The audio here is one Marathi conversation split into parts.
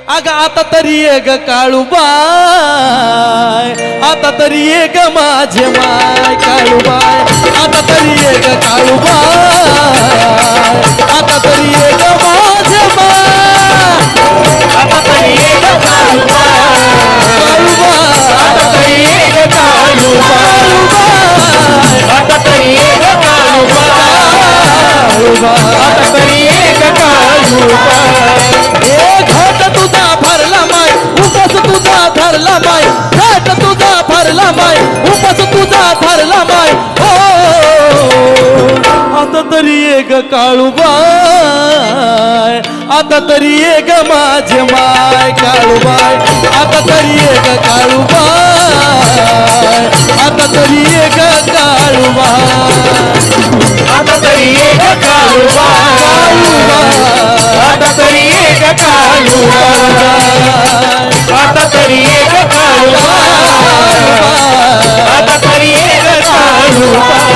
अग आता तरी ये ग काळूबाय, आता तरी ये ग माझे माय काळूबाय, आता तरी ये ग काळूबाय, आता तरी ये ग माझे माय, आता तरी ये ग काळूबाय, आता तरी ये ग काळूबाय, आता तरी ये ग काळूबाय, आता तरी ये ग काळूबाय. ए घाट तुझा भरला माय, उपास तुझा धरला माय, घाट तुझा भरला माय, उपास तुझा धरला माय, हो आता तरी ये ग काळूबाय, आता तरी ये ग माझे माय काळूबाय, आता तरी ये ग काळूबाय, आता तरी ये ग काळूबाय, आता तरी ये ग काळूबाय, आता तरी ये ग काळूबाय, आता तरी ये ग काळूबाय, आता तरी ये ग काळूबाय.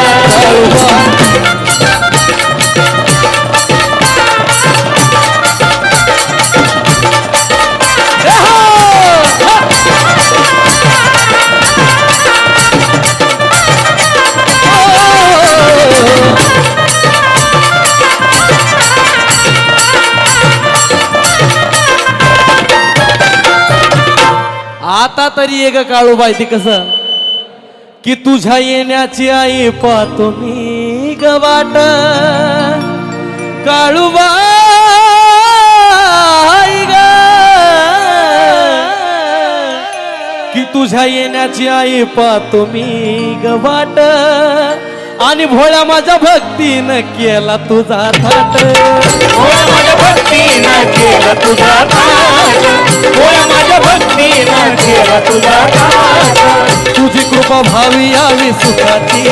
आता तरी ये ग काळूबाई, ती कसं की तुझ्या येण्याची आई पाहतो मी ग वाट काळूबाई ग, की तुझ्या येण्याची आई पाहतो मी ग वाट, आणि भोळ्या माझ्या भक्तीनं केला तुझा थाट, भोळ्या माझ्या भक्तीनं केला तुझा थाट, भोळ्या माझ्या भक्तीनं केला तुझा थाट. तुझी कृपा भावी यावी सुखाची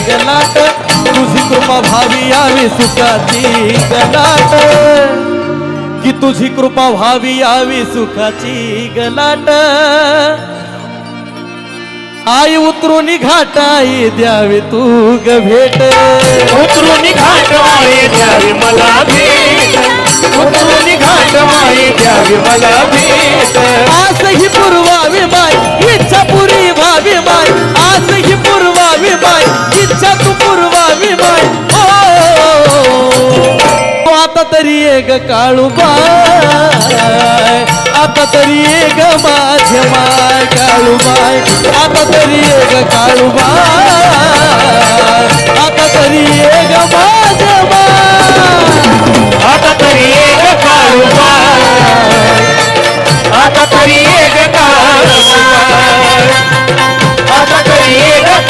गलाट, तुझी कृपा भावी यावी सुखाची गलाट, की तुझी कृपा भावी यावी सुखाची गलाट, आई उतरून घाटाई द्यावी तू ग भेट, उतरून घाट माये द्यावी मला भेट, उतरून घाट माये द्यावी मला भेट. आज ही पुरवावी माय, इच्छा पुरी व्हावी माय, आज ही पुरवावी माय, इच्छा तू पुरवावी माय, ओ आता तरी ये ग काळूबाय, आता तरी ये ग माझे माय काळूबाय, आता तरी ये ग काळूबाय, आता तरी ये ग